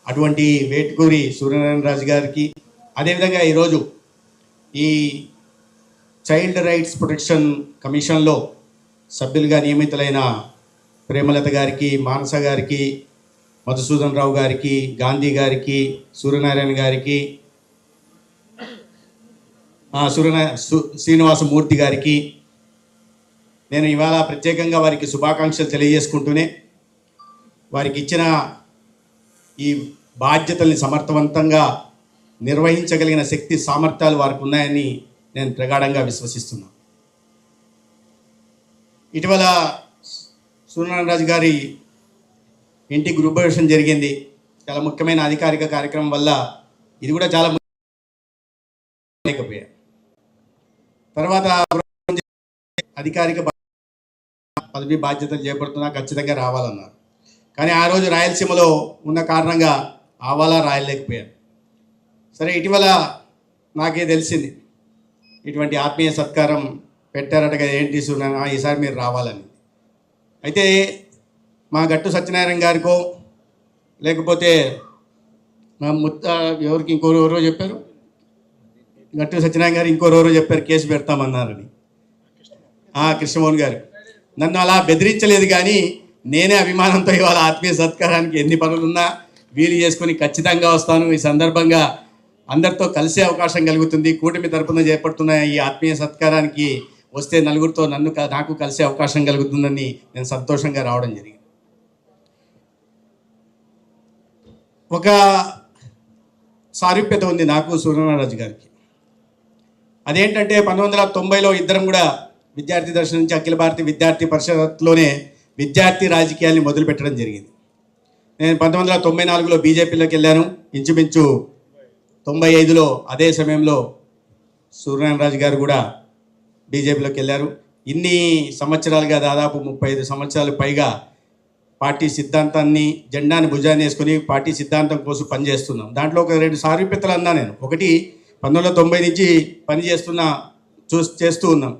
అటువంటి వేటుకూరి సూర్యనారాయణ రాజు గారికి, అదేవిధంగా ఈరోజు ఈ చైల్డ్ రైట్స్ ప్రొటెక్షన్ కమిషన్లో సభ్యులుగా నియమితులైన ప్రేమలత గారికి, మానస గారికి, మధుసూదన్ రావు గారికి, గాంధీ గారికి, సూర్యనారాయణ గారికి, శ్రీనివాసమూర్తి గారికి నేను ఇవాళ ప్రత్యేకంగా వారికి శుభాకాంక్షలు తెలియజేసుకుంటూనే వారికి ఇచ్చిన ఈ బాధ్యతల్ని సమర్థవంతంగా నిర్వహించగలిగిన శక్తి సామర్థ్యాలు వారికి ఉన్నాయని నేను ప్రగాఢంగా విశ్వసిస్తున్నాను. ఇటీవల సూర్యనారాయణ రాజు గారి ఇంటి గృహప్రవేశం జరిగింది. చాలా ముఖ్యమైన అధికారిక కార్యక్రమం వల్ల ఇది కూడా చాలా లేకపోయారు. తర్వాత అధికారిక పదవి బాధ్యతలు చేపడుతున్నా ఖచ్చితంగా రావాలన్నారు. కానీ ఆ రోజు రాయలసీమలో ఉన్న కారణంగా ఆవాలా రాయలేకపోయారు. సరే, ఇటీవల నాకే తెలిసింది ఇటువంటి ఆత్మీయ సత్కారం పెట్టారటగా, ఏంటి సూర్యనారాయణ ఈసారి మీరు రావాలని. అయితే మా గట్టు సత్యనారాయణ గారికో లేకపోతే మా ఎవరికి ఇంకోరెవరో చెప్పారు, గట్టు సత్యనారాయణ గారు ఇంకోరెవరో చెప్పారు కేసు పెడతామన్నారని. కృష్ణమోహన్ గారు నన్ను అలా బెదిరించలేదు, కానీ నేనే అభిమానంతో ఇవాళ ఆత్మీయ సత్కారానికి ఎన్ని పనులున్నా వీలు చేసుకొని ఖచ్చితంగా వస్తాను. ఈ సందర్భంగా అందరితో కలిసే అవకాశం కలుగుతుంది. కూటమి తరపున చేపడుతున్న ఈ ఆత్మీయ సత్కారానికి వస్తే నలుగురితో నాకు కలిసే అవకాశం కలుగుతుందని నేను సంతోషంగా రావడం జరిగింది. ఒక సారూప్యత ఉంది నాకు సూర్యనారాయణ రాజు గారికి. అదేంటంటే 1990లో ఇద్దరం కూడా విద్యార్థి దర్శనం నుంచి అఖిల భారతీయ విద్యార్థి పరిషత్లోనే విద్యార్థి రాజకీయాల్ని మొదలుపెట్టడం జరిగింది. నేను 1994లో బీజేపీలోకి వెళ్ళాను. ఇంచుమించు 95లో అదే సమయంలో సూర్యనారాయణ రాజు గారు కూడా బీజేపీలోకి వెళ్ళారు. ఇన్ని సంవత్సరాలుగా దాదాపు 35 సంవత్సరాలు పైగా పార్టీ సిద్ధాంతాన్ని, జెండాని భుజాన్ని వేసుకొని పార్టీ సిద్ధాంతం కోసం పనిచేస్తున్నాం. దాంట్లో ఒక 2 సారూప్యతలు అన్నా నేను. ఒకటి 1990 నుంచి పని చేస్తూ ఉన్నాం.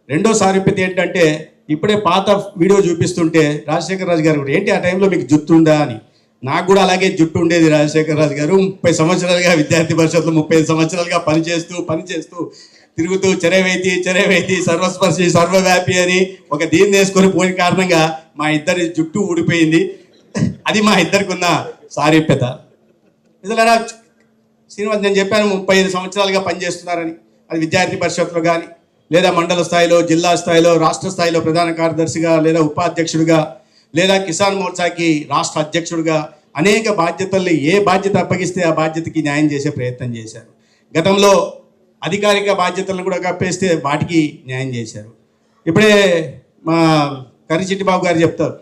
రెండో సారూప్యత ఏంటంటే ఇప్పుడే పాత వీడియో చూపిస్తుంటే రాజశేఖర రాజు గారు ఏంటి ఆ టైంలో మీకు జుట్టు ఉందా అని. నాకు కూడా అలాగే జుట్టు ఉండేది. రాజశేఖర రాజు గారు 30 సంవత్సరాలుగా విద్యార్థి పరిషత్లో 35 సంవత్సరాలుగా పనిచేస్తూ తిరుగుతూ చెరవేతి సర్వస్పర్శి సర్వవ్యాపి అని ఒక దీన్ని వేసుకొని పోయిన కారణంగా మా ఇద్దరి జుట్టు ఊడిపోయింది. అది మా ఇద్దరికి ఉన్న సారూప్యత. ఇదిలా శ్రీనివాస్, నేను చెప్పాను 35 సంవత్సరాలుగా పనిచేస్తున్నారని. అది విద్యార్థి పరిషత్లో కానీ, లేదా మండల స్థాయిలో, జిల్లా స్థాయిలో, రాష్ట్ర స్థాయిలో ప్రధాన కార్యదర్శిగా, లేదా ఉపాధ్యక్షుడిగా, లేదా కిసాన్ మోర్చాకి రాష్ట్ర అధ్యక్షుడిగా అనేక బాధ్యతల్ని ఏ బాధ్యత అప్పగిస్తే ఆ బాధ్యతకి న్యాయం చేసే ప్రయత్నం చేశారు. గతంలో అధికారిక బాధ్యతలను కూడా కప్పేస్తే వాటికి న్యాయం చేశారు. ఇప్పుడే మా కరిచిట్టి బాబు గారు చెప్తారు,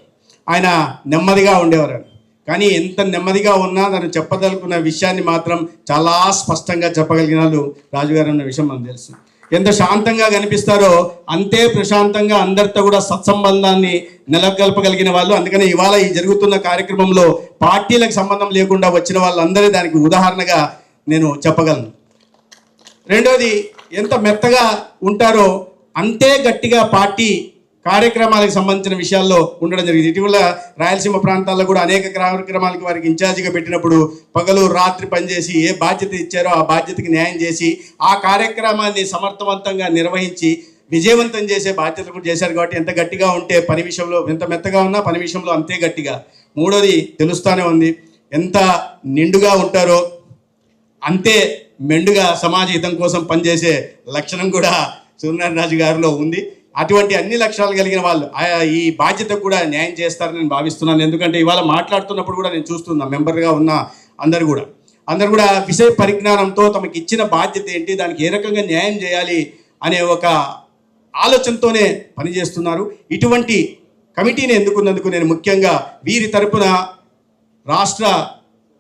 ఆయన నెమ్మదిగా ఉండేవారు. కానీ ఎంత నెమ్మదిగా ఉన్నా తను చెప్పదలుకున్న విషయాన్ని మాత్రం చాలా స్పష్టంగా చెప్పగలిగిన వాళ్ళు రాజుగారు అన్న విషయం మనకు తెలుసు. ఎంత శాంతంగా కనిపిస్తారో అంతే ప్రశాంతంగా అందరితో కూడా సత్సంబంధాన్ని నెలకొల్పగలిగిన వాళ్ళు. అందుకని ఇవాళ ఈ జరుగుతున్న కార్యక్రమంలో పార్టీలకు సంబంధం లేకుండా వచ్చిన వాళ్ళందరి దానికి ఉదాహరణగా నేను చెప్పగలను. రెండోది, ఎంత మెత్తగా ఉంటారో అంతే గట్టిగా పార్టీ కార్యక్రమాలకు సంబంధించిన విషయాల్లో ఉండడం జరిగింది. ఇటీవల రాయలసీమ ప్రాంతాల్లో కూడా అనేక కార్యక్రమాలకి వారికి ఇన్ఛార్జిగా పెట్టినప్పుడు పగలు రాత్రి పనిచేసి ఏ బాధ్యత ఇచ్చారో ఆ బాధ్యతకి న్యాయం చేసి ఆ కార్యక్రమాన్ని సమర్థవంతంగా నిర్వహించి విజయవంతం చేసే బాధ్యతలు కూడా చేశారు. కాబట్టి ఎంత గట్టిగా ఉంటే పని విషయంలో, ఎంత మెత్తగా ఉన్నా పని విషయంలో అంతే గట్టిగా. మూడోది తెలుస్తూనే ఉంది, ఎంత నిండుగా ఉంటారో అంతే మెండుగా సమాజ హితం కోసం పనిచేసే లక్షణం కూడా సూర్యనారాయణ రాజు గారిలో ఉంది. అటువంటి అన్ని లక్షణాలు కలిగిన వాళ్ళు ఈ బాధ్యతకు కూడా న్యాయం చేస్తారని నేను భావిస్తున్నాను. ఎందుకంటే ఇవాళ మాట్లాడుతున్నప్పుడు కూడా నేను చూస్తున్నా మెంబర్గా ఉన్న అందరు కూడా విషయ పరిజ్ఞానంతో తమకు ఇచ్చిన బాధ్యత ఏంటి, దానికి ఏ రకంగా న్యాయం చేయాలి అనే ఒక ఆలోచనతోనే పనిచేస్తున్నారు. ఇటువంటి కమిటీని ఎన్నుకున్నందుకు నేను ముఖ్యంగా వీరి తరపున రాష్ట్ర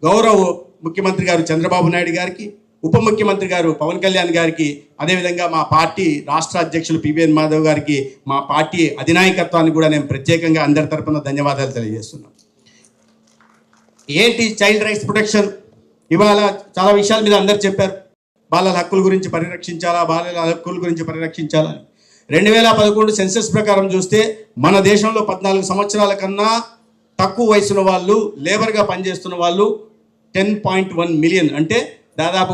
గౌరవ ముఖ్యమంత్రి గారు చంద్రబాబు నాయుడు గారికి, ఉప ముఖ్యమంత్రి గారు పవన్ కళ్యాణ్ గారికి, అదేవిధంగా మా పార్టీ రాష్ట్ర అధ్యక్షులు పివిఎన్ మాధవ్ గారికి, మా పార్టీ అధినాయకత్వాన్ని కూడా నేను ప్రత్యేకంగా అందరి తరపున ధన్యవాదాలు తెలియజేస్తున్నాను. ఏంటి చైల్డ్ రైట్స్ ప్రొటెక్షన్? ఇవాళ చాలా విషయాల మీద అందరు చెప్పారు. బాలల హక్కుల గురించి పరిరక్షించాలని 2011 సెన్సస్ ప్రకారం చూస్తే మన దేశంలో 14 సంవత్సరాల కన్నా తక్కువ వయసున్న వాళ్ళు, లేబర్గా పనిచేస్తున్న వాళ్ళు 10.1 మిలియన్, అంటే దాదాపు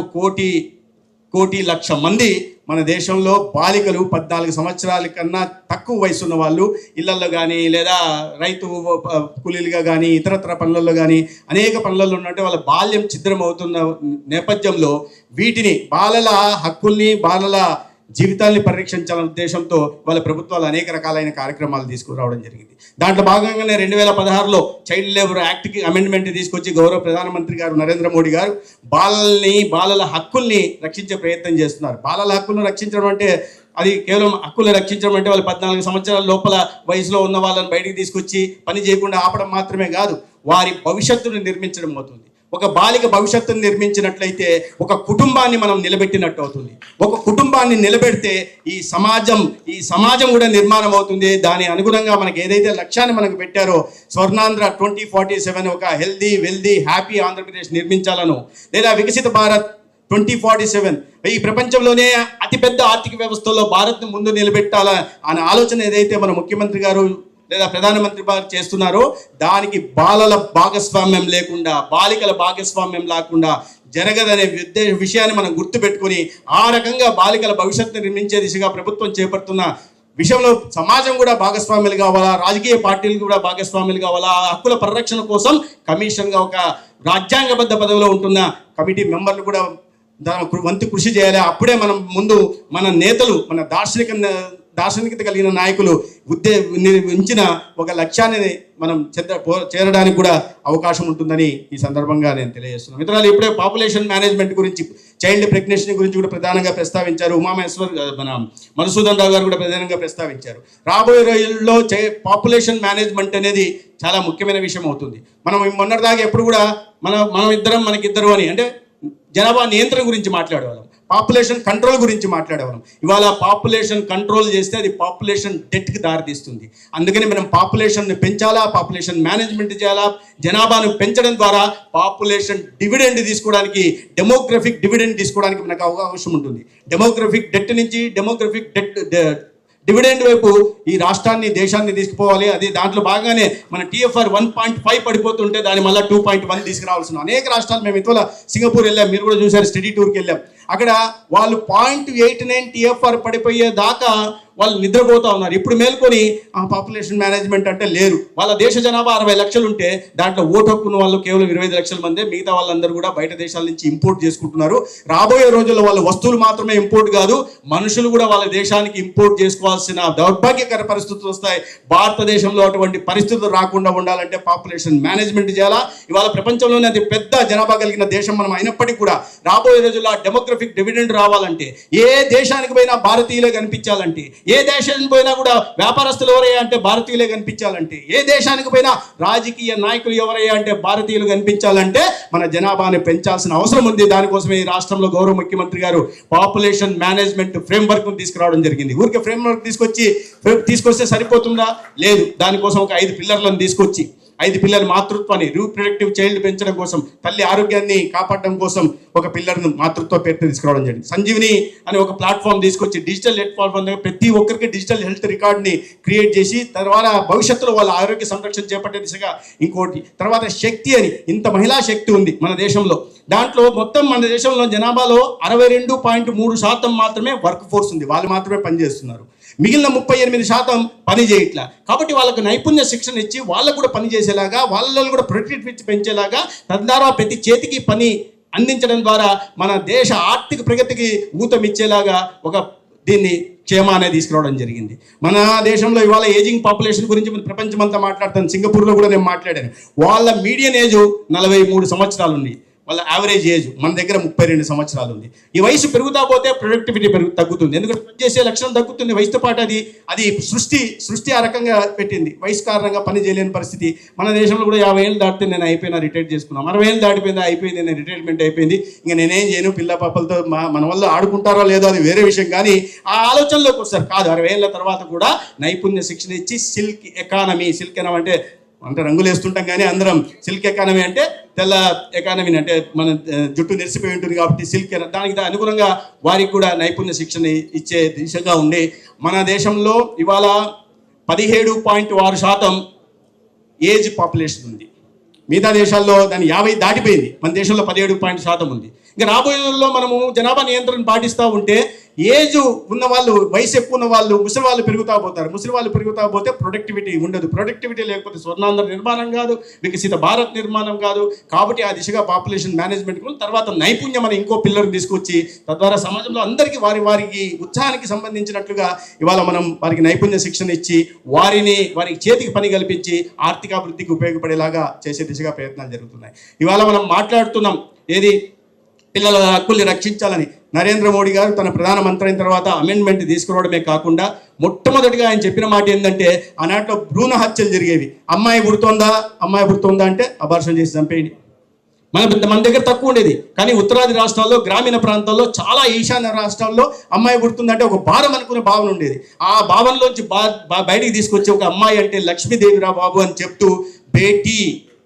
కోటి లక్ష మంది మన దేశంలో బాలికలు 14 సంవత్సరాల కన్నా తక్కువ వయసు ఉన్న వాళ్ళు ఇళ్లల్లో కానీ లేదా రైతు కూలీలుగా కానీ ఇతరత్ర పనులలో కానీ అనేక పనులలో ఉన్నట్టు వాళ్ళ బాల్యం ఛిద్రం అవుతున్న నేపథ్యంలో వీటిని బాలల హక్కుల్ని బాలల జీవితాల్ని పరిరక్షించాలనే ఉద్దేశంతో వాళ్ళ ప్రభుత్వాలు అనేక రకాలైన కార్యక్రమాలు తీసుకురావడం జరిగింది. దాంట్లో భాగంగానే 2016లో చైల్డ్ లేబర్ యాక్ట్కి అమెండ్మెంట్ తీసుకొచ్చి గౌరవ ప్రధానమంత్రి గారు నరేంద్ర మోడీ గారు బాలల హక్కుల్ని రక్షించే ప్రయత్నం చేస్తున్నారు. బాలల హక్కులను రక్షించడం అంటే అది కేవలం హక్కులు రక్షించడం అంటే వాళ్ళు 14 సంవత్సరాల లోపల వయసులో ఉన్న వాళ్ళని బయటికి తీసుకొచ్చి పని చేయకుండా ఆపడం మాత్రమే కాదు, వారి భవిష్యత్తును నిర్మించడం అవుతుంది. ఒక బాలిక భవిష్యత్తును నిర్మించినట్లయితే ఒక కుటుంబాన్ని మనం నిలబెట్టినట్టు అవుతుంది. ఒక కుటుంబాన్ని నిలబెడితే ఈ సమాజం కూడా నిర్మాణం అవుతుంది. దాని అనుగుణంగా మనకి ఏదైతే లక్ష్యాన్ని మనకు పెట్టారో స్వర్ణాంధ్ర 2047 ఒక హెల్దీ వెల్దీ హ్యాపీ ఆంధ్రప్రదేశ్ నిర్మించాలను, లేదా వికసిత భారత్ 2047 ఈ ప్రపంచంలోనే అతిపెద్ద ఆర్థిక వ్యవస్థలో భారత్ను ముందు నిలబెట్టాల అనే ఆలోచన ఏదైతే మన ముఖ్యమంత్రి గారు లేదా ప్రధానమంత్రి గారు చేస్తున్నారో దానికి బాలల భాగస్వామ్యం లేకుండా, బాలికల భాగస్వామ్యం లేకుండా జరగదనే విషయాన్ని మనం గుర్తుపెట్టుకుని ఆ రకంగా బాలికల భవిష్యత్తు నిర్మించే దిశగా ప్రభుత్వం చేపడుతున్న విషయంలో సమాజం కూడా భాగస్వామ్యులు కావాలా, రాజకీయ పార్టీలు కూడా భాగస్వామ్యులు కావాలా. హక్కుల పరిరక్షణ కోసం కమిషన్గా ఒక రాజ్యాంగబద్ధ పదవిలో ఉంటున్న కమిటీ మెంబర్లు కూడా వంతు కృషి చేయాలి. అప్పుడే మనం ముందు మన నేతలు, మన దార్శనికత కలిగిన నాయకులు ఉంచిన ఒక లక్ష్యాన్ని మనం చేరడానికి కూడా అవకాశం ఉంటుందని ఈ సందర్భంగా నేను తెలియజేస్తున్నాను. మిత్రులు, ఇప్పుడే పాపులేషన్ మేనేజ్మెంట్ గురించి, చైల్డ్ ప్రెగ్నెన్సీ గురించి కూడా ప్రధానంగా ప్రస్తావించారు. మన మధుసూదన్ రావు గారు కూడా ప్రధానంగా ప్రస్తావించారు. రాబోయే రోజుల్లో పాపులేషన్ మేనేజ్మెంట్ అనేది చాలా ముఖ్యమైన విషయం అవుతుంది. మనం మొన్నటిదాకా ఎప్పుడు కూడా మనం ఇద్దరం మనకిద్దరు అని అంటే జనాభా నియంత్రణ గురించి మాట్లాడేవాళ్ళం, పాపులేషన్ కంట్రోల్ గురించి మాట్లాడేవాళ్ళం. ఇవాళ పాపులేషన్ కంట్రోల్ చేస్తే అది పాపులేషన్ డెట్కి దారితీస్తుంది. అందుకని మనం పాపులేషన్ని పెంచాలా, పాపులేషన్ మేనేజ్మెంట్ చేయాలా. జనాభాను పెంచడం ద్వారా పాపులేషన్ డివిడెండ్ తీసుకోవడానికి, డెమోగ్రఫిక్ డివిడెండ్ తీసుకోవడానికి మనకు అవకాశం ఉంటుంది. డెమోగ్రఫిక్ డెట్ నుంచి డెమోగ్రఫిక్ డివిడెండ్ వైపు ఈ రాష్ట్రాన్ని, దేశాన్ని తీసుకుపోవాలి. అది దాంట్లో బాగానే మన TFR 1.5 పడిపోతుంటే దాన్ని మళ్ళీ 2.1 తీసుకురావాల్సిన అనేక రాష్ట్రాలు. మేము ఇటీవల సింగపూర్ వెళ్ళాం, మీరు కూడా చూసారు, స్టడీ టూర్కి వెళ్ళాం. అక్కడ వాళ్ళు 0.89 TFR పడిపోయేదాకా వాళ్ళు నిద్రపోతూ ఉన్నారు. ఇప్పుడు మేల్కొని పాపులేషన్ మేనేజ్మెంట్ అంటే లేరు. వాళ్ళ దేశ జనాభా 60 లక్షలు ఉంటే దాంట్లో ఓటు హక్కున్న వాళ్ళు కేవలం 25 లక్షల మందే. మిగతా వాళ్ళందరూ కూడా బయట దేశాల నుంచి ఇంపోర్ట్ చేసుకుంటున్నారు. రాబోయే రోజుల్లో వాళ్ళ వస్తువులు మాత్రమే ఇంపోర్ట్ కాదు, మనుషులు కూడా వాళ్ళ దేశానికి ఇంపోర్ట్ చేసుకోవాల్సిన దౌర్భాగ్యకర పరిస్థితులు వస్తాయి. భారతదేశంలో అటువంటి పరిస్థితులు రాకుండా ఉండాలంటే పాపులేషన్ మేనేజ్మెంట్ చేయాలా. ఇవాళ ప్రపంచంలోనే అతి పెద్ద జనాభా కలిగిన దేశం మనం అయినప్పటికీ కూడా రాబోయే రోజుల్లో డెమోగ్రఫిక్ డివిడెండ్ రావాలంటే, ఏ దేశానికి పోయినా భారతీయులే కనిపించాలంటే, ఏ దేశానికి పోయినా కూడా వ్యాపారస్తులు ఎవరయ్యా అంటే భారతీయులే కనిపించాలంటే, ఏ దేశానికి పోయినా రాజకీయ నాయకులు ఎవరయ్యా అంటే భారతీయులు కనిపించాలంటే మన జనాభాని పెంచాల్సిన అవసరం ఉంది. దానికోసమే ఈ రాష్ట్రంలో గౌరవ ముఖ్యమంత్రి గారు పాపులేషన్ మేనేజ్మెంట్ ఫ్రేమ్వర్క్ తీసుకురావడం జరిగింది. ఊరికే ఫ్రేమ్వర్క్ తీసుకొస్తే సరిపోతుందా? లేదు. దానికోసం ఒక 5 పిల్లర్లను తీసుకొచ్చి 5 పిల్లల మాతృత్వాన్ని, రీప్రొడక్టివ్ చైల్డ్ పెంచడం కోసం, తల్లి ఆరోగ్యాన్ని కాపాడడం కోసం ఒక పిల్లర్ను మాతృత్వ పేరుతో తీసుకురావడం జరిగింది. సంజీవిని అనే ఒక ప్లాట్ఫామ్ తీసుకొచ్చి డిజిటల్ హెల్త్ ప్లాట్ఫామ్ దగ్గర ప్రతి ఒక్కరికి డిజిటల్ హెల్త్ రికార్డ్ని క్రియేట్ చేసి తర్వాత భవిష్యత్తులో వాళ్ళ ఆరోగ్య సంరక్షణ చేపట్టే దిశగా ఇంకోటి. తర్వాత శక్తి అని, ఇంత మహిళా శక్తి ఉంది మన దేశంలో. దాంట్లో మొత్తం మన దేశంలో జనాభాలో 62.3% మాత్రమే వర్క్ ఫోర్స్ ఉంది, వాళ్ళు మాత్రమే పనిచేస్తున్నారు. మిగిలిన 38% పని చేయట్లా. కాబట్టి వాళ్ళకు నైపుణ్య శిక్షణ ఇచ్చి వాళ్ళకు కూడా పని చేసేలాగా, వాళ్ళలో కూడా ప్రొడక్టివిటీ పెంచేలాగా, తద్వారా ప్రతి చేతికి పని అందించడం ద్వారా మన దేశ ఆర్థిక ప్రగతికి ఊతమిచ్చేలాగా ఒక దీన్ని క్షేమ అనేది తీసుకురావడం జరిగింది. మన దేశంలో ఇవాళ ఏజింగ్ పాపులేషన్ గురించి ప్రపంచమంతా మాట్లాడుతాను. సింగపూర్లో కూడా నేను మాట్లాడాను. వాళ్ళ మీడియన్ ఏజ్ 43 సంవత్సరాలు ఉంది. వాళ్ళ యావరేజ్ ఏజ్ మన దగ్గర 32 సంవత్సరాలు ఉంది. ఈ వయసు పెరుగుతా పోతే ప్రొడక్టివిటీ తగ్గుతుంది. ఎందుకంటే పనిచేసే లక్షణం తగ్గుతుంది. వయసుతో పాటు అది సృష్టి ఆ రకంగా పెట్టింది. వయసు కారణంగా పని చేయలేని పరిస్థితి. మన దేశంలో కూడా 50 ఏళ్ళు దాటితే నేను అయిపోయినా, రిటైర్ చేసుకున్నాను. 60 ఏళ్ళు దాటిపోయిందా, అయిపోయింది, నేను రిటైర్మెంట్ అయిపోయింది, ఇంకా నేనేం చేయను, పిల్ల పాపలతో మన వల్ల ఆడుకుంటారో లేదో అది వేరే విషయం. కానీ ఆ ఆలోచనలోకి వస్తారు. కాదు, 60 ఏళ్ళ తర్వాత కూడా నైపుణ్య శిక్షణ ఇచ్చి సిల్క్ ఎకానమీ అంటే రంగులు వేస్తుంటాం కానీ అందరం సిల్క్ ఎకానమీ అంటే తెల్ల ఎకానమీని, అంటే మన జుట్టు నెరిసిపోయి ఉంటుంది కాబట్టి సిల్క్, దానికి అనుగుణంగా వారికి కూడా నైపుణ్య శిక్షణ ఇచ్చే దిశగా ఉండి మన దేశంలో ఇవాళ 17.6% ఏజ్ పాపులేషన్ ఉంది. మిగతా దేశాల్లో దాన్ని 50 దాటిపోయింది, మన దేశంలో 17% ఉంది. ఇంకా రాబోయే రోజుల్లో మనము జనాభా నియంత్రణ పాటిస్తూ ఉంటే ఏజ్ ఉన్న వాళ్ళు, వయసు ఎక్కువ ఉన్న వాళ్ళు, ముసలి వాళ్ళు పెరుగుతూ పోతారు. ముసలి వాళ్ళు పెరుగుతూ పోతే ప్రొడక్టివిటీ ఉండదు. ప్రొడక్టివిటీ లేకపోతే స్వర్ణాంధ్ర నిర్మాణం కాదు, వికసిత భారత్ నిర్మాణం కాదు. కాబట్టి ఆ దిశగా పాపులేషన్ మేనేజ్మెంట్ తర్వాత నైపుణ్యం అనే ఇంకో పిల్లర్ని తీసుకొచ్చి తద్వారా సమాజంలో అందరికీ వారికి ఉత్సాహానికి సంబంధించినట్లుగా ఇవాళ మనం వారికి నైపుణ్య శిక్షణ ఇచ్చి వారికి చేతికి పని కల్పించి ఆర్థికాభివృద్ధికి ఉపయోగపడేలాగా చేసే దిశగా ప్రయత్నాలు జరుగుతున్నాయి. ఇవాళ మనం మాట్లాడుతున్నాం ఏది, పిల్లల హక్కుల్ని రక్షించాలని. నరేంద్ర మోడీ గారు తన ప్రధానమంత్రి అయిన తర్వాత అమెండ్మెంట్ తీసుకురావడమే కాకుండా మొట్టమొదటిగా ఆయన చెప్పిన మాట ఏంటంటే, ఆనాట్లో భ్రూణ హత్యలు జరిగేవి. అమ్మాయి పుడుతోందా అంటే అబార్షన్ చేసి చంపేయండి. మన దగ్గర తక్కువ ఉండేది, కానీ ఉత్తరాది రాష్ట్రాల్లో, గ్రామీణ ప్రాంతాల్లో, చాలా ఈశాన్య రాష్ట్రాల్లో అమ్మాయి పుడుతుందంటే ఒక భారం అనుకునే భావన ఉండేది. ఆ భావనలోంచి బయటికి తీసుకొచ్చి ఒక అమ్మాయి అంటే లక్ష్మీదేవిరా బాబు అని చెప్తూ బేటీ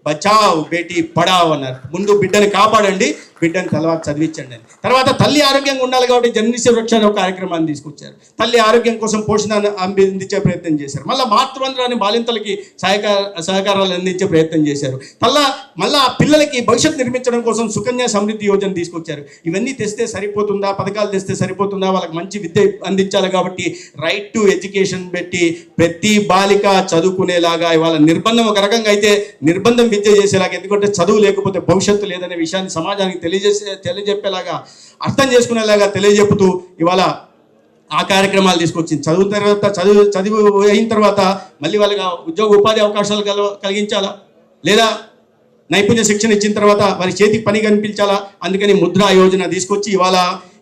బచావ్ బేటీ పడావ్ అన్నారు. ముందు బిడ్డని కాపాడండి, బిడ్డని తర్వాత చదివించండి అని. తర్వాత తల్లి ఆరోగ్యంగా ఉండాలి కాబట్టి జనని సురక్ష అనే ఒక కార్యక్రమాన్ని తీసుకొచ్చారు. తల్లి ఆరోగ్యం కోసం పోషణ అందించే ప్రయత్నం చేశారు. మళ్ళీ మాతృవందనాన్ని బాలింతలకి సహకారాలు అందించే ప్రయత్నం చేశారు. మళ్ళీ ఆ పిల్లలకి భవిష్యత్తు నిర్మించడం కోసం సుకన్య సమృద్ధి యోజన తీసుకొచ్చారు. ఇవన్నీ తెస్తే సరిపోతుందా, పథకాలు తెస్తే సరిపోతుందా, వాళ్ళకి మంచి విద్య అందించాలి కాబట్టి రైట్ టు ఎడ్యుకేషన్ పెట్టి ప్రతి బాలిక చదువుకునేలాగా ఇవాళ నిర్బంధం ఒక రకంగా అయితే నిర్బంధం విద్య చేసేలాగా, ఎందుకంటే చదువు లేకపోతే భవిష్యత్తు లేదనే విషయాన్ని సమాజానికి తెలియజెప్పేలాగా, అర్థం చేసుకునేలాగా తెలియజెప్పుతూ ఇవాళ ఆ కార్యక్రమాలు తీసుకొచ్చింది. చదువు అయిన తర్వాత మళ్ళీ వాళ్ళకి ఉద్యోగ ఉపాధి అవకాశాలు కలిగించాలా, లేదా నైపుణ్య శిక్షణ ఇచ్చిన తర్వాత వారి చేతికి పని కనిపించాలా. అందుకని ముద్రా యోజన తీసుకొచ్చి ఇవాళ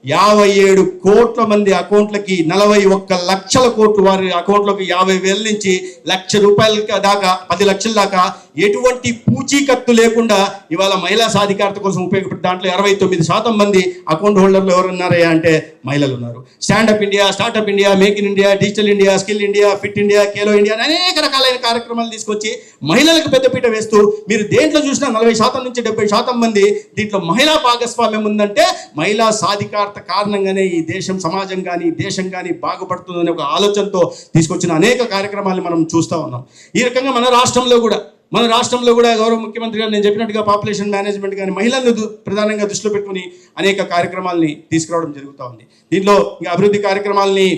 57 కోట్ల మంది అకౌంట్లకి 41 లక్షల కోట్లు వారి అకౌంట్లోకి 50,000 నుంచి ₹1,00,000 దాకా 10 లక్షల దాకా ఎటువంటి పూచీకత్తు లేకుండా ఇవాళ మహిళా సాధికారత కోసం ఉపయోగపడే దాంట్లో 69% మంది అకౌంట్ హోల్డర్లు ఎవరు ఉన్నారయ్యా అంటే మహిళలు ఉన్నారు. Stand up India, startup India, make in India, digital India, skill India, fit India, Khelo India అనేక రకాలైన కార్యక్రమాలు తీసుకొచ్చి మహిళలకు పెద్దపీట వేస్తూ మీరు దేంట్లో చూసినా 40% నుంచి 70% మంది దీంట్లో మహిళా భాగస్వామ్యం ఉందంటే మహిళా సాధికారత కారణంగానే ఈ దేశం, సమాజం కానీ దేశం కానీ బాగుపడుతుందనే ఒక ఆలోచనతో తీసుకొచ్చిన అనేక కార్యక్రమాలు మనం చూస్తూ ఉన్నాం. ఈ రకంగా మన రాష్ట్రంలో కూడా గౌరవ ముఖ్యమంత్రి గారు నేను చెప్పినట్టుగా పాపులేషన్ మేనేజ్మెంట్ కానీ మహిళలను ప్రధానంగా దృష్టిలో పెట్టుకుని అనేక కార్యక్రమాలని తీసుకురావడం జరుగుతూ ఉంది. దీంట్లో ఇంకా అభివృద్ధి కార్యక్రమాలని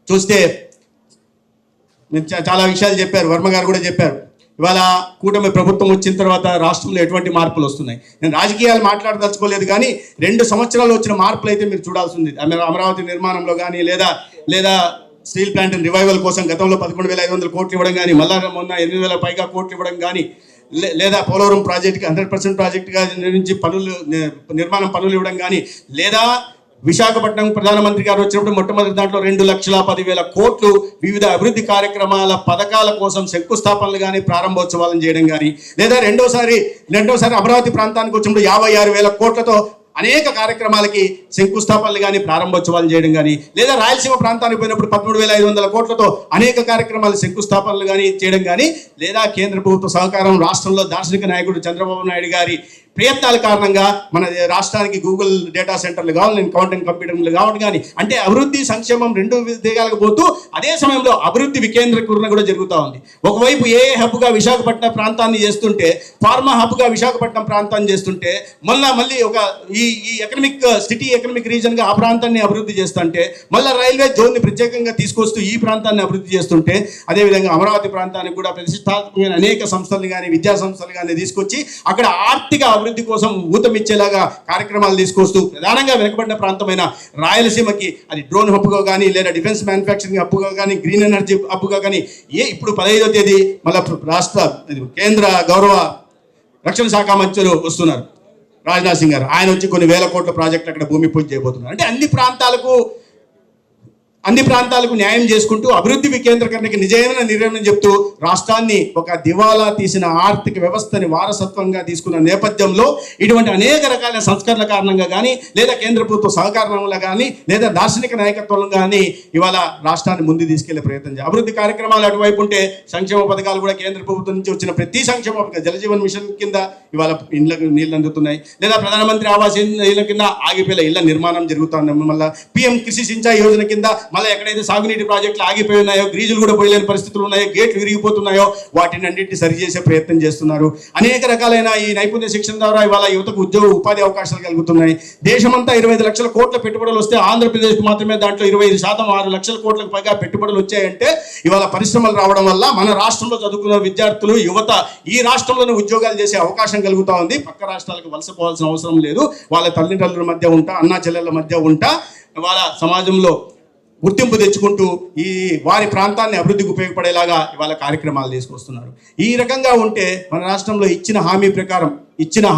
చూస్తే చాలా విషయాలు చెప్పారు, వర్మ గారు కూడా చెప్పారు. ఇవాళ కూటమి ప్రభుత్వం వచ్చిన తర్వాత రాష్ట్రంలో ఎటువంటి మార్పులు వస్తున్నాయి. నేను రాజకీయాలు మాట్లాడదలుచుకోలేదు, కానీ 2 సంవత్సరాలు వచ్చిన మార్పులు అయితే మీరు చూడాల్సి ఉంది. అమరావతి నిర్మాణంలో కానీ లేదా స్టీల్ ప్లాంట్ రివైవల్ కోసం గతంలో 11,500 కోట్లు ఇవ్వడం కానీ, మళ్ళా మొన్న 8,000 పైగా కోట్లు ఇవ్వడం కానీ, లేదా పోలవరం ప్రాజెక్టుకి 100% ప్రాజెక్టుగా నిర్మించి నిర్మాణం పనులు ఇవ్వడం కానీ, లేదా విశాఖపట్నం ప్రధానమంత్రి గారు వచ్చినప్పుడు మొట్టమొదటి దాంట్లో 2,10,000 కోట్లు వివిధ అభివృద్ధి కార్యక్రమాల పథకాల కోసం శంకుస్థాపనలు కానీ ప్రారంభోత్సవాలను చేయడం కానీ, లేదా రెండోసారి అమరావతి ప్రాంతానికి వచ్చినప్పుడు 56,000 కోట్లతో అనేక కార్యక్రమాలకి శంకుస్థాపనలు కానీ ప్రారంభోత్సవాలు చేయడం కానీ, లేదా రాయలసీమ ప్రాంతానికి పోయినప్పుడు 13,500 కోట్లతో అనేక కార్యక్రమాలు శంకుస్థాపనలు కానీ చేయడం కానీ, లేదా కేంద్ర ప్రభుత్వ సహకారం రాష్ట్రంలో దార్శనిక నాయకుడు చంద్రబాబు నాయుడు గారి ప్రయత్నాల కారణంగా మన రాష్ట్రానికి గూగుల్ డేటా సెంటర్లు కావాలి, క్వాంటమ్ కంప్యూటర్లు కావాలి కానీ, అంటే అభివృద్ధి సంక్షేమం 2 దిగాలకు పోతూ అదే సమయంలో అభివృద్ధి వికేంద్రీకరణ కూడా జరుగుతూ ఉంది. ఒకవైపు ఏ హబ్గా విశాఖపట్నం ప్రాంతాన్ని చేస్తుంటే, ఫార్మా హబ్గా విశాఖపట్నం ప్రాంతాన్ని చేస్తుంటే, మళ్ళీ ఒక ఈ ఎకనామిక్ రీజన్గా ఆ ప్రాంతాన్ని అభివృద్ధి చేస్తుంటే, మళ్ళీ రైల్వే జోన్ని ప్రత్యేకంగా తీసుకొస్తూ ఈ ప్రాంతాన్ని అభివృద్ధి చేస్తుంటే, అదేవిధంగా అమరావతి ప్రాంతానికి కూడా ప్రతిష్టాత్మకమైన అనేక సంస్థలు కానీ విద్యా సంస్థలు కానీ తీసుకొచ్చి అక్కడ ఆర్థిక అభివృద్ధి కోసం ఊతమిచ్చేలాగా కార్యక్రమాలు తీసుకొస్తూ ప్రధానంగా వెనుకబడిన ప్రాంతమైన రాయలసీమకి అది డ్రోన్ హబ్గా కానీ, లేదా డిఫెన్స్ మ్యానుఫ్యాక్చరింగ్ హబ్గా కానీ, గ్రీన్ ఎనర్జీ హబ్గా కానీ, ఇప్పుడు 15వ తేదీ మళ్ళీ కేంద్ర గౌరవ రక్షణ శాఖ మంత్రులు వస్తున్నారు, రాజ్నాథ్ సింగ్ గారు. ఆయన వచ్చి కొన్ని 1,000 కోట్ల ప్రాజెక్టులు అక్కడ భూమి పూజ చేయబోతున్నారు. అంటే అన్ని ప్రాంతాలకు న్యాయం చేసుకుంటూ అభివృద్ధి వికేంద్రీకరణకి నిజమైన నిర్ణయం చెప్తూ రాష్ట్రాన్ని ఒక దివాలా తీసిన ఆర్థిక వ్యవస్థని వారసత్వంగా తీసుకున్న నేపథ్యంలో ఇటువంటి అనేక రకాల సంస్కరణల కారణంగా కానీ, లేదా కేంద్ర ప్రభుత్వ సహకారంలో కానీ, లేదా దార్శనిక నాయకత్వంలో కానీ ఇవాళ రాష్ట్రాన్ని ముందు తీసుకెళ్లే ప్రయత్నం చేయాలి. అభివృద్ధి కార్యక్రమాలు అటువైపు ఉంటే సంక్షేమ పథకాలు కూడా కేంద్ర ప్రభుత్వం నుంచి వచ్చిన ప్రతి సంక్షేమ పథకం, జలజీవన్ మిషన్ కింద ఇవాళ ఇళ్లకు నీళ్లు అందుతున్నాయి, లేదా ప్రధానమంత్రి ఆవాస్ ఇళ్ల కింద ఆగిపోయిన ఇళ్ల నిర్మాణం జరుగుతుంది. మళ్ళీ PM కృషి సించాయి యోజన కింద మళ్ళీ ఎక్కడైతే సాగునీటి ప్రాజెక్టులు ఆగిపోయి ఉన్నాయో, గ్రీజులు కూడా పోయలేని పరిస్థితులు ఉన్నాయో, గేట్లు విరిగిపోతున్నాయో వాటిని అన్నింటినీ సరిచేసే ప్రయత్నం చేస్తున్నారు. అనేక రకాలైన ఈ నైపుణ్య శిక్షణ ద్వారా ఇవాళ యువతకు ఉపాధి అవకాశాలు కలుగుతున్నాయి. దేశమంతా 25 లక్షల కోట్ల పెట్టుబడులు వస్తే ఆంధ్రప్రదేశ్కు మాత్రమే దాంట్లో 25% 6 లక్షల కోట్లకు పైగా పెట్టుబడులు వచ్చాయంటే ఇవాళ పరిశ్రమలు రావడం వల్ల మన రాష్ట్రంలో చదువుకున్న విద్యార్థులు, యువత ఈ రాష్ట్రంలోనే ఉద్యోగాలు చేసే అవకాశం కలుగుతూ ఉంది. పక్క రాష్ట్రాలకు వలసపోవాల్సిన అవసరం లేదు. వాళ్ళ తల్లిదండ్రుల మధ్య ఉంటా, అన్నా చెల్లెళ్ళ మధ్య ఉంటా, వాళ్ళ సమాజంలో గుర్తింపు తెచ్చుకుంటూ ఈ వారి ప్రాంతాన్ని అభివృద్ధికి ఉపయోగపడేలాగా ఇవాళ కార్యక్రమాలు తీసుకొస్తున్నారు. ఈ రకంగా ఉంటే మన రాష్ట్రంలో ఇచ్చిన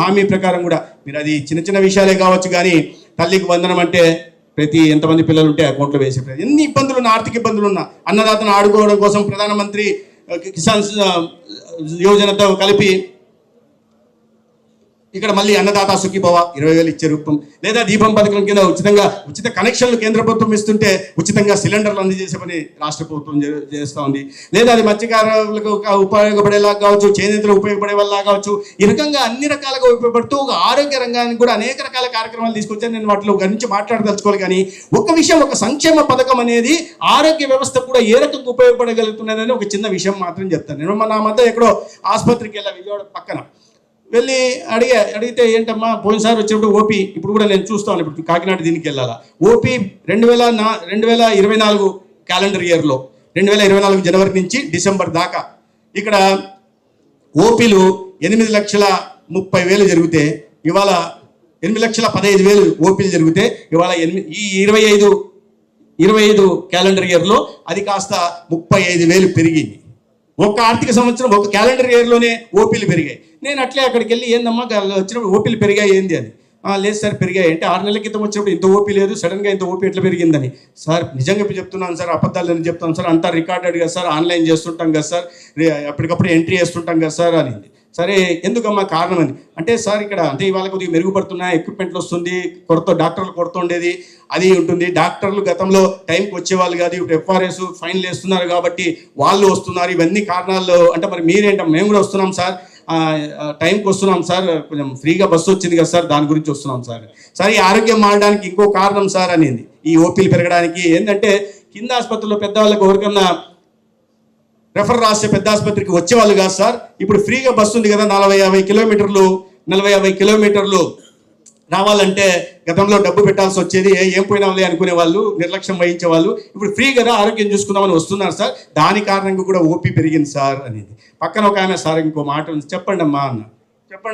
హామీ ప్రకారం కూడా మీరు అది చిన్న చిన్న విషయాలే కావచ్చు, కానీ తల్లికి వందనం అంటే ప్రతి ఎంతమంది పిల్లలు ఉంటే అకౌంట్లో వేసే ఎన్ని ఇబ్బందులు ఉన్న, ఆర్థిక ఇబ్బందులు ఉన్నా అన్నదాతను ఆడుకోవడం కోసం ప్రధానమంత్రి కిసాన్ యోజనతో కలిపి ఇక్కడ మళ్ళీ అన్నదాత సుఖీభవ 20,000 ఇచ్చే రూపం, లేదా దీపం పథకం కింద ఉచిత కనెక్షన్లు కేంద్ర ప్రభుత్వం ఇస్తుంటే ఉచితంగా సిలిండర్లు అందజేసే పని రాష్ట్ర ప్రభుత్వం చేస్తూ ఉంది. లేదా అది మత్స్యకారులకు ఉపయోగపడేలా కావచ్చు, చేనేతలకు ఉపయోగపడే వల్ల కావచ్చు, ఈ రకంగా అన్ని రకాలుగా ఉపయోగపడుతూ ఒక ఆరోగ్య రంగానికి కూడా అనేక రకాల కార్యక్రమాలు తీసుకొచ్చాను. నేను వాటిలో గురించి మాట్లాడదలుచుకోవాలి, కానీ ఒక విషయం, ఒక సంక్షేమ పథకం అనేది ఆరోగ్య వ్యవస్థ కూడా ఏ రకంగా ఉపయోగపడగలుగుతున్నదని ఒక చిన్న విషయం మాత్రం చెప్తాను. నేను నా మధ్య ఎక్కడో ఆసుపత్రికి వెళ్ళా, విజయవాడ పక్కన వెళ్ళి అడిగితే ఏంటమ్మా పోయినసారి వచ్చినప్పుడు ఓపీ, ఇప్పుడు కూడా నేను చూస్తాను, ఇప్పుడు కాకినాడ దీనికి వెళ్ళాలా, ఓపీ 2024 క్యాలెండర్ ఇయర్లో 2024 జనవరి నుంచి డిసెంబర్ దాకా ఇక్కడ ఓపీలు 8,30,000 జరిగితే ఇవాళ 8,15,000 ఓపీలు జరిగితే ఇవాళ ఈ 25 క్యాలెండర్ ఇయర్లో అది కాస్త 35,000 పెరిగింది. ఒక ఆర్థిక సంవత్సరం, ఒక క్యాలెండర్ ఇయర్లోనే ఓపీలు పెరిగాయి. నేను అట్లే అక్కడికి వెళ్ళి ఏందమ్మా వచ్చినప్పుడు ఓపీలు పెరిగాయి ఏంది అని, లేదు సార్ పెరిగాయి అంటే 6 నెలల క్రితం వచ్చినప్పుడు ఇంత ఓపీ లేదు, సడన్గా ఇంత ఓపీ ఎట్లా పెరిగిందని. సార్ నిజంగా చెప్తున్నాను సార్, అబద్ధాలు అని చెప్తాను సార్, అంతా రికార్డెడ్ కదా సార్, ఆన్లైన్ చేస్తుంటాం కదా సార్, ఎప్పటికప్పుడు ఎంట్రీ చేస్తుంటాం కదా సార్ అనింది. సరే ఎందుకమ్మా కారణం అని అంటే, సార్ ఇక్కడ అంటే ఇవాళ కొద్దిగా మెరుగుపడుతున్నాయి, ఎక్విప్మెంట్లు వస్తుంది, డాక్టర్లు కొరత ఉండేది అది ఉంటుంది, డాక్టర్లు గతంలో టైంకి వచ్చేవాళ్ళు కాదు, ఇప్పుడు ఎఫ్ఆర్ఎస్ ఫైన్లు వేస్తున్నారు కాబట్టి వాళ్ళు వస్తున్నారు, ఇవన్నీ కారణాలు అంటే మరి మీరేంట, మేము కూడా వస్తున్నాం సార్, టైంకి వస్తున్నాం సార్, కొంచెం ఫ్రీగా బస్సు వచ్చింది కదా సార్, దాని గురించి వస్తున్నాం సార్. సరే ఈ ఆరోగ్యం మారడానికి ఇంకో కారణం సార్ అనేది, ఈ ఓపీలు పెరగడానికి ఏంటంటే కింద ఆసుపత్రిలో పెద్దవాళ్ళకి ఎవరికన్నా రెఫర్ రాస్తే పెద్ద ఆసుపత్రికి వచ్చేవాళ్ళు కాదు సార్, ఇప్పుడు ఫ్రీగా బస్సు ఉంది కదా, 40-50 కిలోమీటర్లు రావాలంటే గతంలో డబ్బు పెట్టాల్సి వచ్చేది, ఏం పోయినాంలే అనుకునే వాళ్ళు, నిర్లక్ష్యం వహించే వాళ్ళు, ఇప్పుడు ఫ్రీ కదా ఆరోగ్యం చూసుకుందామని వస్తున్నారు సార్, దాని కారణంగా కూడా ఓపీ పెరిగింది సార్ అనేది. పక్కన ఒక ఆమె, సార్ ఇంకో మాట చెప్పండి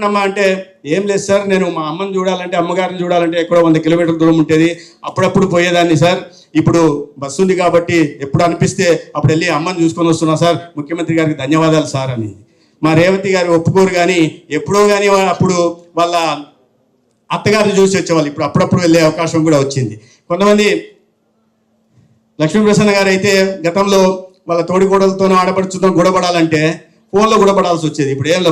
అమ్మా అంటే, ఏం లేదు సార్, నేను మా అమ్మని చూడాలంటే, అమ్మగారిని చూడాలంటే ఎక్కడో 100 కిలోమీటర్ల దూరం ఉంటుంది, అప్పుడప్పుడు పోయేదాన్ని సార్, ఇప్పుడు బస్సు ఉంది కాబట్టి ఎప్పుడు అనిపిస్తే అప్పుడు వెళ్ళి అమ్మని చూసుకొని వస్తున్నా సార్, ముఖ్యమంత్రి గారికి ధన్యవాదాలు సార్ అని. మా రేవతి గారు ఒప్పుకోరు, కానీ ఎప్పుడో కానీ అప్పుడు వాళ్ళ అత్తగారిని చూసి వచ్చేవాళ్ళు, ఇప్పుడు అప్పుడప్పుడు వెళ్ళే అవకాశం కూడా వచ్చింది. కొంతమంది లక్ష్మీప్రసన్న గారు అయితే గతంలో వాళ్ళ తోడికోడలతోనూ ఆడపడుచుతో గొడవడాలంటే ఫోన్లో గొడవడాల్సి వచ్చేది. ఇప్పుడు ఏం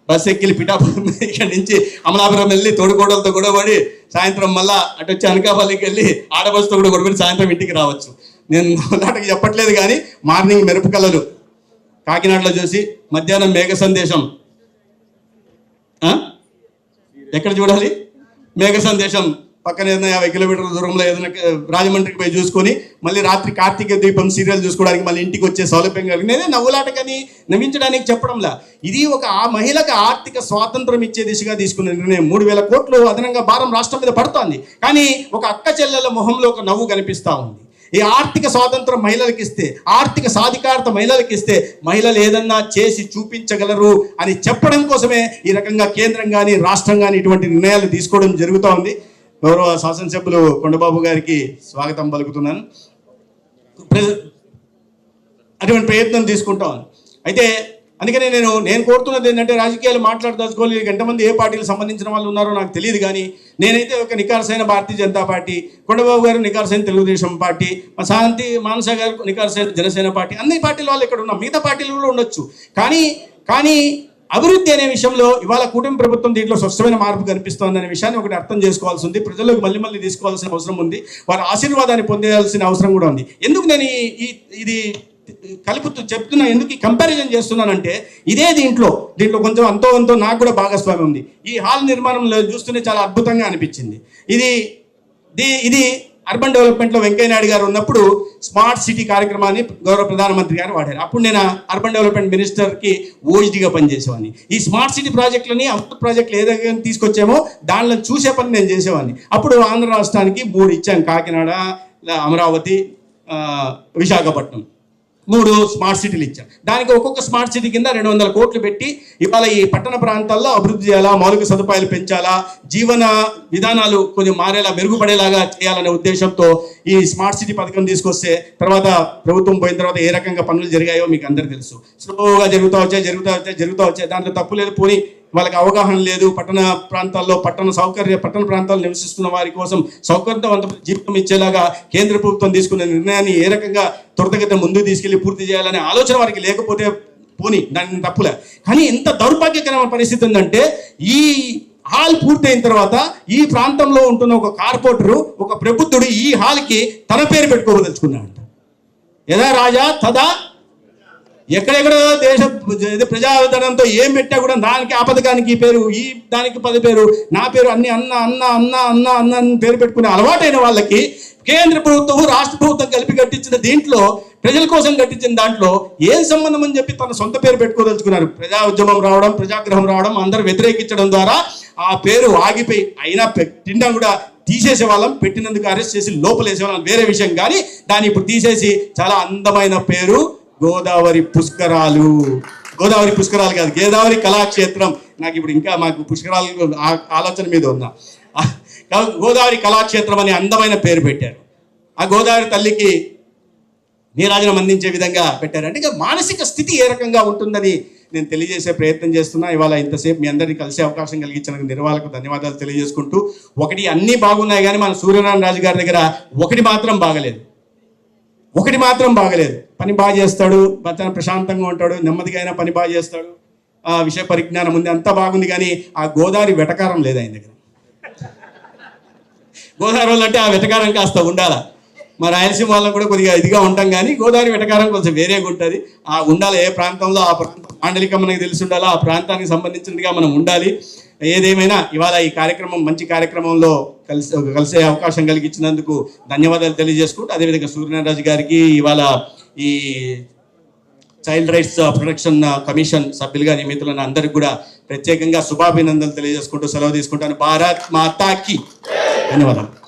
బస్సు ఎక్కి పిఠాపురం ఇక్కడి నుంచి అమలాపురం వెళ్ళి తోడికోడలతో గొడవడి సాయంత్రం మళ్ళా అటు వచ్చి అనకాపల్లికి వెళ్ళి ఆడబస్సుతో కూడా గొడవడి సాయంత్రం ఇంటికి రావచ్చు. నేను నాటకి చెప్పట్లేదు, కానీ మార్నింగ్ మెరుపు కళలు కాకినాడలో చూసి మధ్యాహ్నం మేఘ సందేశం ఎక్కడ చూడాలి, మేఘ సందేశం పక్కన ఏదైనా 50 కిలోమీటర్ల దూరంలో ఏదైనా రాజమండ్రికి పోయి చూసుకొని మళ్ళీ రాత్రి కార్తీక దీపం సీరియల్ చూసుకోవడానికి మళ్ళీ ఇంటికి వచ్చే సౌలభ్యం కలిగినదే నవ్వులాటకని నవ్వించడానికి చెప్పడంలా. ఇది ఒక ఆ మహిళకు ఆర్థిక స్వాతంత్రం ఇచ్చే దిశగా తీసుకున్న నిర్ణయం. 3,000 కోట్లు అదనంగా భారం రాష్ట్రం మీద పడుతోంది, కానీ ఒక అక్క చెల్లెల మొహంలో ఒక నవ్వు కనిపిస్తూ ఉంది. ఈ ఆర్థిక స్వాతంత్రం మహిళలకు ఇస్తే, ఆర్థిక సాధికారత మహిళలకు ఇస్తే మహిళలు ఏదన్నా చేసి చూపించగలరు అని చెప్పడం కోసమే ఈ రకంగా కేంద్రం కానీ రాష్ట్రం కానీ ఇటువంటి నిర్ణయాలు తీసుకోవడం జరుగుతూ ఉంది. గౌరవ శాసనసభ్యులు కొండబాబు గారికి స్వాగతం పలుకుతున్నాను. అటువంటి ప్రయత్నం తీసుకుంటాం. అయితే అందుకనే నేను కోరుతున్నది ఏంటంటే, రాజకీయాలు మాట్లాడదలుచుకోవాలి, ఎంతమంది ఏ పార్టీలకు సంబంధించిన వాళ్ళు ఉన్నారో నాకు తెలియదు, కానీ నేనైతే ఒక నికార్సైన భారతీయ జనతా పార్టీ, కొండబాబు గారు నికార్సైన తెలుగుదేశం పార్టీ, మా శాంతి మానస గారు నికార్సైన జనసేన పార్టీ, అన్ని పార్టీల వాళ్ళు ఇక్కడ ఉన్నాం, మిగతా పార్టీలు కూడా ఉండొచ్చు. కానీ అభివృద్ధి అనే విషయంలో ఇవాళ కూటమి ప్రభుత్వం దీంట్లో స్పష్టమైన మార్పు కనిపిస్తోందనే విషయాన్ని ఒకటి అర్థం చేసుకోవాల్సి ఉంది. ప్రజల్లోకి మళ్ళీ తీసుకోవాల్సిన అవసరం ఉంది, వారి ఆశీర్వాదాన్ని పొందాల్సిన అవసరం కూడా ఉంది. ఎందుకు నేను ఇది కలుపుతూ చెప్తున్నా, ఎందుకు ఈ కంపారిజన్ చేస్తున్నానంటే, ఇదే దీంట్లో కొంచెం అంతో నాకు కూడా భాగస్వామ్యం ఉంది. ఈ హాల్ నిర్మాణంలో చూస్తూనే చాలా అద్భుతంగా అనిపించింది. ఇది అర్బన్ డెవలప్మెంట్లో వెంకయ్య నాయుడు గారు ఉన్నప్పుడు స్మార్ట్ సిటీ కార్యక్రమాన్ని గౌరవ ప్రధానమంత్రి గారు వాడారు. అప్పుడు నేను అర్బన్ డెవలప్మెంట్ మినిస్టర్కి ఓఎస్డీగా పనిచేసేవాడిని. ఈ స్మార్ట్ సిటీ ప్రాజెక్టులని అమృత్ ప్రాజెక్టులు ఏదైనా తీసుకొచ్చామో దానిలో చూసే పని నేను చేసేవాడిని. అప్పుడు ఆంధ్ర రాష్ట్రానికి 3 ఇచ్చాను, కాకినాడ, అమరావతి, విశాఖపట్నం 3 స్మార్ట్ సిటీలు ఇచ్చాం. దానికి ఒక్కొక్క స్మార్ట్ సిటీ కింద 200 కోట్లు పెట్టి ఇవాళ ఈ పట్టణ ప్రాంతాల్లో అభివృద్ధి చేయాలా, మౌలిక సదుపాయాలు పెంచాలా, జీవన విధానాలు కొంచెం మారేలా, మెరుగుపడేలాగా చేయాలనే ఉద్దేశంతో ఈ స్మార్ట్ సిటీ పథకం తీసుకొస్తే తర్వాత ప్రభుత్వం పోయిన తర్వాత ఏ రకంగా పనులు జరిగాయో మీకు అందరికీ తెలుసు. స్లోగా జరుగుతూ వచ్చాయి. దాంట్లో తప్పు లేదు. పోనీ వాళ్ళకి అవగాహన లేదు. పట్టణ ప్రాంతాల్లో పట్టణ ప్రాంతాల్లో నివసిస్తున్న వారి కోసం సౌకర్యవంతమైన జీవితం ఇచ్చేలాగా కేంద్ర ప్రభుత్వం తీసుకున్న నిర్ణయాన్ని ఏ రకంగా త్వరితగతిన ముందుకు తీసుకెళ్లి పూర్తి చేయాలనే ఆలోచన వారికి లేకపోతే పోనీ దాని తప్పులే. కానీ ఎంత దౌర్భాగ్యకరమైన పరిస్థితి ఉందంటే ఈ హాల్ పూర్తయిన తర్వాత ఈ ప్రాంతంలో ఉంటున్న ఒక కార్పొరేటరు, ఒక ప్రబుద్ధుడు ఈ హాల్కి తన పేరు పెట్టుకోదలుచుకున్నాడంట. యదా రాజా తదా, ఎక్కడెక్కడ ప్రజాధనంతో ఏం పెట్టా కూడా దానికి ఆ పథకానికి పేరు, ఈ దానికి 10 పేరు, నా పేరు అన్ని అన్న అన్న అన్న అన్న అన్న అని పేరు పెట్టుకునే అలవాటైన వాళ్ళకి కేంద్ర ప్రభుత్వం రాష్ట్ర ప్రభుత్వం కలిపి కట్టించిన దీంట్లో, ప్రజల కోసం కట్టించిన దాంట్లో ఏం సంబంధం అని చెప్పి తన సొంత పేరు పెట్టుకోదలుచుకున్నారు. ప్రజా ఉద్యమం రావడం, ప్రజాగ్రహం రావడం, అందరూ వ్యతిరేకించడం ద్వారా ఆ పేరు ఆగిపోయి, అయినా పెట్టినా కూడా తీసేసే వాళ్ళం, పెట్టినందుకు అరెస్ట్ చేసి లోపలేసే వాళ్ళం వేరే విషయం. కానీ దాన్ని ఇప్పుడు తీసేసి చాలా అందమైన పేరు గోదావరి పుష్కరాలు. గోదావరి పుష్కరాలు కాదు, గోదావరి కళాక్షేత్రం. నాకు ఇప్పుడు ఇంకా మాకు పుష్కరాలు ఆలోచన మీద ఉందా. గోదావరి కళాక్షేత్రం అని అందమైన పేరు పెట్టారు. ఆ గోదావరి తల్లికి నీరాజనం అందించే విధంగా పెట్టారు. అంటే ఇక మానసిక స్థితి ఏ రకంగా ఉంటుందని నేను తెలియజేసే ప్రయత్నం చేస్తున్నా. ఇవాళ ఇంతసేపు మీ అందరినీ కలిసే అవకాశం కలిగించిన నిర్వాహకులకు ధన్యవాదాలు తెలియజేసుకుంటూ, ఒకటి అన్నీ బాగున్నాయి కానీ మన సూర్యనారాయణ రాజు గారి దగ్గర ఒకటి మాత్రం బాగలేదు. పని బాగా చేస్తాడు, ప్రశాంతంగా ఉంటాడు, నెమ్మదిగా అయినా పని బాగా చేస్తాడు, విషయ పరిజ్ఞానం ఉంది, అంతా బాగుంది. కానీ ఆ గోదావరి వెటకారం లేదు ఆయన దగ్గర. గోదావరి వాళ్ళు అంటే ఆ వెటకారం కాస్త ఉండాలా. మా రాయలసీమ వాళ్ళకు కూడా కొద్దిగా ఇదిగా ఉంటాం, కానీ గోదావరి వెటకారం కొంచెం వేరేగా ఉంటుంది. ఆ ఉండాలి, ఏ ప్రాంతంలో ఆ ప్రాంతం మాండలికం మనకి తెలిసి ఉండాలా, ఆ ప్రాంతానికి సంబంధించినట్టుగా మనం ఉండాలి. ఏదేమైనా ఇవాళ ఈ కార్యక్రమం మంచి కార్యక్రమంలో కలిసే అవకాశం కలిగించినందుకు ధన్యవాదాలు తెలియజేసుకుంటూ, అదేవిధంగా సూర్యనారాయణ గారికి ఇవాళ ఈ చైల్డ్ రైట్స్ ప్రొటెక్షన్ కమిషన్ సభ్యులుగా నియమితులైన అందరికీ కూడా ప్రత్యేకంగా శుభాభినందనలు తెలియజేసుకుంటూ సెలవు తీసుకుంటాను. భారత్ మాతాకి ధన్యవాదాలు.